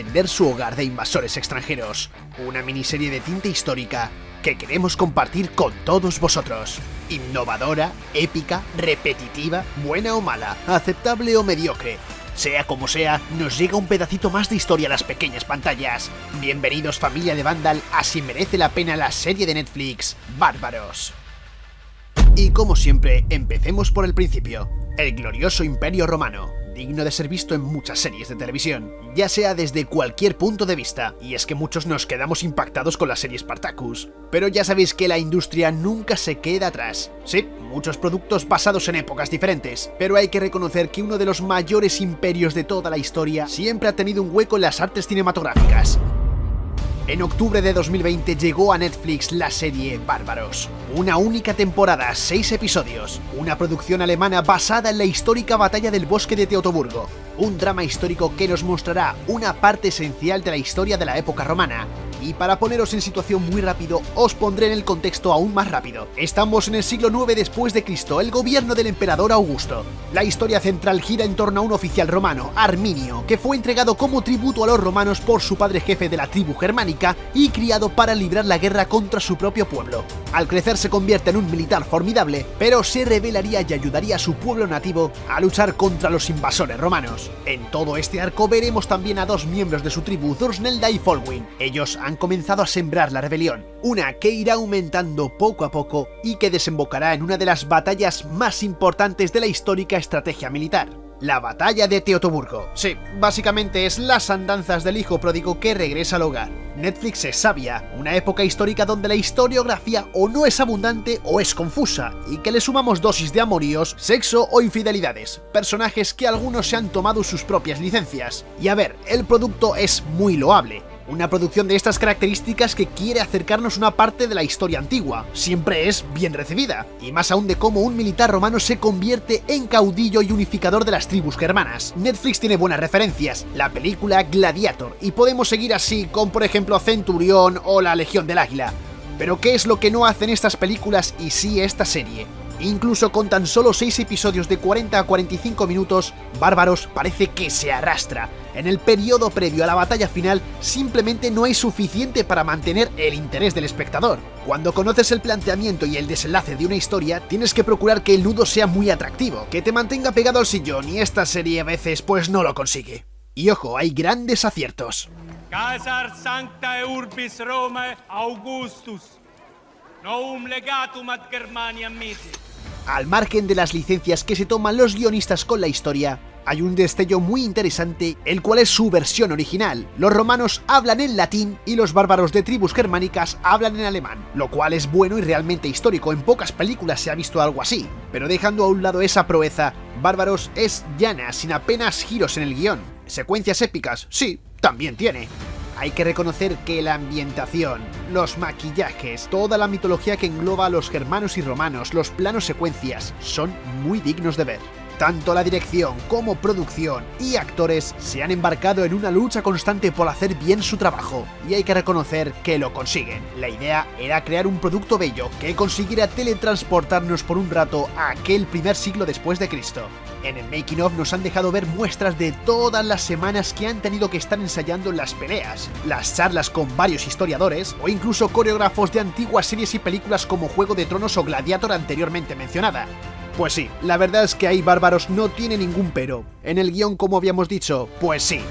defender su hogar de invasores extranjeros. Una miniserie de tinta histórica que queremos compartir con todos vosotros. Innovadora, épica, repetitiva, buena o mala, aceptable o mediocre. Sea como sea, nos llega un pedacito más de historia a las pequeñas pantallas. Bienvenidos, familia de Vandal, a Si merece la pena la serie de Netflix, Bárbaros. Y como siempre, empecemos por el principio. El glorioso Imperio Romano, digno de ser visto en muchas series de televisión, ya sea desde cualquier punto de vista, y es que muchos nos quedamos impactados con la serie Spartacus. Pero ya sabéis que la industria nunca se queda atrás. Sí, muchos productos basados en épocas diferentes, pero hay que reconocer que uno de los mayores imperios de toda la historia siempre ha tenido un hueco en las artes cinematográficas. En octubre de 2020 llegó a Netflix la serie Bárbaros. Una única temporada, 6 episodios. Una producción alemana basada en la histórica batalla del bosque de Teutoburgo. Un drama histórico que nos mostrará una parte esencial de la historia de la época romana. Y para poneros en situación muy rápido, os pondré en el contexto aún más rápido. Estamos en el siglo IX después de Cristo, el gobierno del emperador Augusto. La historia central gira en torno a un oficial romano, Arminio, que fue entregado como tributo a los romanos por su padre jefe de la tribu germánica y criado para librar la guerra contra su propio pueblo. Al crecer se convierte en un militar formidable, pero se rebelaría y ayudaría a su pueblo nativo a luchar contra los invasores romanos. En todo este arco veremos también a dos miembros de su tribu, Thusnelda y Folwin. Ellos han comenzado a sembrar la rebelión, una que irá aumentando poco a poco y que desembocará en una de las batallas más importantes de la histórica estrategia militar. La batalla de Teutoburgo. Sí, básicamente es las andanzas del hijo pródigo que regresa al hogar. Netflix es sabia, una época histórica donde la historiografía o no es abundante o es confusa, y que le sumamos dosis de amoríos, sexo o infidelidades, personajes que algunos se han tomado sus propias licencias. Y a ver, el producto es muy loable. Una producción de estas características que quiere acercarnos una parte de la historia antigua, siempre es bien recibida, y más aún de cómo un militar romano se convierte en caudillo y unificador de las tribus germanas. Netflix tiene buenas referencias, la película Gladiator, y podemos seguir así con por ejemplo Centurión o la Legión del Águila. Pero ¿qué es lo que no hacen estas películas y sí esta serie? Incluso con tan solo 6 episodios de 40 a 45 minutos, Bárbaros parece que se arrastra. En el periodo previo a la batalla final simplemente no hay suficiente para mantener el interés del espectador. Cuando conoces el planteamiento y el desenlace de una historia, tienes que procurar que el nudo sea muy atractivo, que te mantenga pegado al sillón, y esta serie a veces pues no lo consigue. Y ojo, hay grandes aciertos. Caesar sanctae urbis Romae Augustus, novum legatum ad Germaniam mihi. Al margen de las licencias que se toman los guionistas con la historia, hay un destello muy interesante, el cual es su versión original. Los romanos hablan en latín y los bárbaros de tribus germánicas hablan en alemán, lo cual es bueno y realmente histórico. En pocas películas se ha visto algo así. Pero dejando a un lado esa proeza, Bárbaros es llana, sin apenas giros en el guión. ¿Secuencias épicas? Sí, también tiene. Hay que reconocer que la ambientación, los maquillajes, toda la mitología que engloba a los germanos y romanos, los planos secuencias, son muy dignos de ver. Tanto la dirección como producción y actores se han embarcado en una lucha constante por hacer bien su trabajo, y hay que reconocer que lo consiguen. La idea era crear un producto bello que consiguiera teletransportarnos por un rato a aquel primer siglo después de Cristo. En el making of nos han dejado ver muestras de todas las semanas que han tenido que estar ensayando las peleas, las charlas con varios historiadores o incluso coreógrafos de antiguas series y películas como Juego de Tronos o Gladiator anteriormente mencionada. Pues sí, la verdad es que ahí Bárbaros no tiene ningún pero. En el guión, como habíamos dicho, pues sí.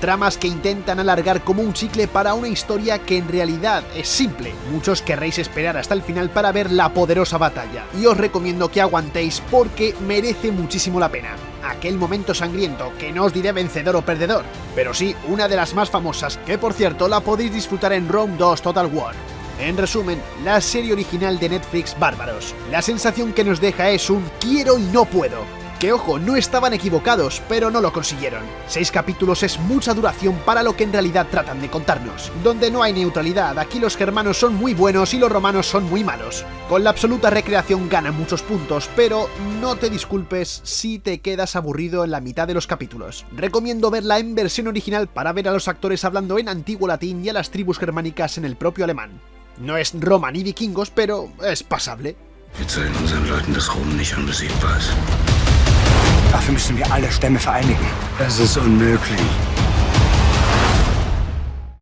Tramas que intentan alargar como un chicle para una historia que en realidad es simple. Muchos querréis esperar hasta el final para ver la poderosa batalla, y os recomiendo que aguantéis porque merece muchísimo la pena. Aquel momento sangriento, que no os diré vencedor o perdedor, pero sí una de las más famosas, que por cierto la podéis disfrutar en Rome 2 Total War. En resumen, la serie original de Netflix, Bárbaros. La sensación que nos deja es un quiero y no puedo. Que ojo, no estaban equivocados, pero no lo consiguieron. 6 capítulos es mucha duración para lo que en realidad tratan de contarnos. Donde no hay neutralidad, aquí los germanos son muy buenos y los romanos son muy malos. Con la absoluta recreación ganan muchos puntos, pero no te disculpes si te quedas aburrido en la mitad de los capítulos. Recomiendo verla en versión original para ver a los actores hablando en antiguo latín y a las tribus germánicas en el propio alemán. No es Roma ni vikingos, pero es pasable. Wir zeigen unseren Leuten, dass Rom nicht unbesiegbar ist. Dafür müssen wir alle Stämme vereinigen. Das ist unmöglich.